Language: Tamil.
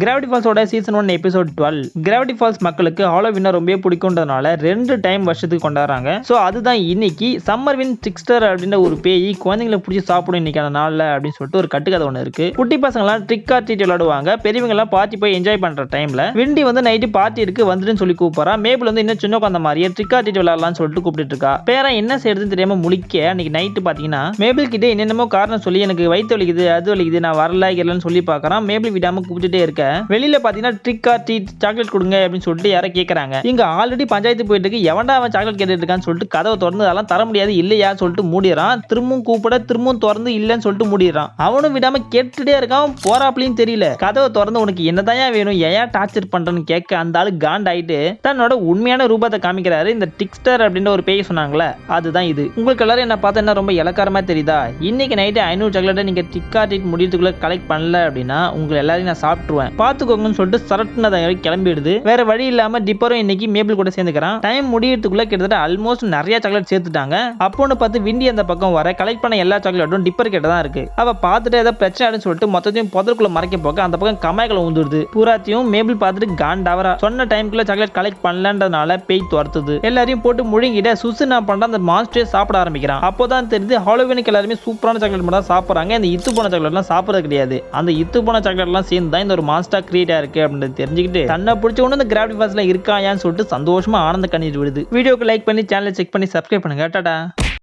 கிராவிட்டி ஃபால்ஸோட சீசன் 1 எபிசோட் 12. கிராவிட்டி ஃபால்ஸ் மக்களுக்கு ஹாலோவினை ரொம்ப பிடிக்கும்ன்றதுனால 2 டைம் வருஷத்துக்கு கொண்டாடுறாங்க. ஸோ அதுதான் இன்னைக்கு சம்மர்வின் ட்ரிக்ஸ்டர் அப்படின்ற ஒரு பேய் குழந்தைங்களை பிடிச்சி சாப்பிடும் இன்னைக்கான நாளில் அப்படின்னு சொல்லிட்டு ஒரு கட்டுக்கதை ஒன்று இருக்கு. குட்டி பசங்களாம் ட்ரிக் ஆர் ட்ரீட் விளையாடுவாங்க. பெரியவங்க எல்லாம் பார்ட்டி போய் என்ஜாய் பண்ற டைம்ல விண்டி வந்து நைட்டு பார்ட்டி இருக்கு வந்துட்டுன்னு சொல்லி கூப்பிடுறா. மேபிள் வந்து இன்னும் சின்ன குழந்தை மாதிரியே ட்ரிக் ஆர் ட்ரீட் விளையாடலாம்னு சொல்லிட்டு கூப்பிட்டு இருக்கா. பேரா என்ன செய்யறதுன்னு தெரியாம முழிக்க அன்னைக்கு நைட்டு பாத்தீங்கன்னா மேபிள் கிட்ட என்னென்னமோ காரணம் சொல்லி எனக்கு வயிற்று வலிக்குது அது வலிக்குது நான் வரல இல்லைன்னு சொல்லி பார்க்கறான். மேபிள் விடாம கூப்பிட்டுட்டே இருக்க வெளியில பாத்தீங்கன்னா ட்ரிக் ஆர் ட்ரீட் சாக்லேட் கொடுங்க அப்படின்னு சொல்லிட்டு யாரை கேட்கறாங்க. இங்க ஆல்ரெடி பஞ்சாயத்து போயிட்டு இருக்கு. எவன்டா அவன் சாக்லேட் கேட்டுட்டு இருக்கான்னு சொல்லிட்டு கதவை திறந்து அதெல்லாம் தர முடியாது இல்லையா சொல்லிட்டு மூடிறான். திரும்பவும் கூப்பிட திரும்பவும் திறந்து இல்லைன்னு சொல்லிட்டு மூடிறான். அவனும் விடாம கேட்டுட்டே இருக்கான். போறாப்லையும் தெரியல. கதவை திறந்து உனக்கு என்னதான் வேணும் ஏன் டார்ச்சர் பண்றேன்னு கேட்க அந்த ஆளு காண்ட் ஆயிட்டு தன்னோட உண்மையான ரூபத்தை காமிக்கிறாரு. இந்த டிக்ஸ்டர் அப்படின்ற ஒரு பேய் சொன்னாங்களே அதுதான் இது. உங்களுக்கு எல்லாரும் என்ன பார்த்தா என்ன ரொம்ப இலக்காரமா தெரியுதா? இன்னைக்கு நைட்டு 500 சாக்லேட்டை நீங்க ட்ரிக் ஆர் ட்ரீட் முடியறதுக்குள்ள கலெக்ட் பண்ணல அப்படின்னா உங்களை எல்லாரையும் நான் சாப்பிட்டுருவேன் பாத்துக்கோங்கன்னு சொல்லிட்டு சரட்டுனதை கிளம்பிடுது. வேற வழி இல்லாம டிப்பரும் இன்னைக்கு மேபிள் கூட சேர்ந்துக்கிறான். டைம் முடியறதுக்குள்ள கிட்டத்தட்ட ஆல்மோஸ்ட் நிறைய சாக்லேட் சேர்த்துட்டாங்க. அப்போன்னு பார்த்து விண்டி அந்த பக்கம் வர கலெக்ட் பண்ண எல்லா சாக்லேட்டும் டிப்பர் கிட்ட தான் இருக்கு. அவ பார்த்துட்டு ஏதாவது பிரச்சனை ஆடுன்னு சொல்லிட்டு மொத்தத்தையும் புதற்குள்ள மறைக்க போக அந்த பக்கம் கமாய்களை ஊந்துடுது. பூராத்தையும் மேபிள் பார்த்துட்டு காண்டாவரா சொன்ன டைம்குள்ள சாக்லேட் கலெக்ட் பண்ணலன்றதுனால பேய் துரத்துது. எல்லாரையும் போட்டு முழுங்கிட்ட சுசு நான் பண்ற அந்த மாஸ்டரே சாப்பிட ஆரம்பிக்கிறான். அப்போதான் தெரியுது ஹாலோவினுக்கு எல்லாருமே சூப்பரான சாக்லேட் மட்டும் சாப்பிடுறாங்க. இந்த இத்து போன சாக்லேட் எல்லாம் சாப்பிடுறது கிடையாது. அந்த இத்து போன சாக்லேட் எல்லாம் சேர்ந்து தான் இந்த ஒரு மாஸ்டர் கிரியேட் இருக்கு அப்படின்னு தெரிஞ்சுக்கிட்டு தன்னை பிடிச்ச ஒன்று இந்த கிராவிட்டி ஃபால்ஸ்ல இருக்காயான்னு சொல்லிட்டு சந்தோஷமா ஆனந்த கண்ணீர் விடுது. வீடியோக்கு லைக் பண்ணி சேனலை செக் பண்ணி சப்ஸ்கிரைப் பண்ணுங்க. டாடா.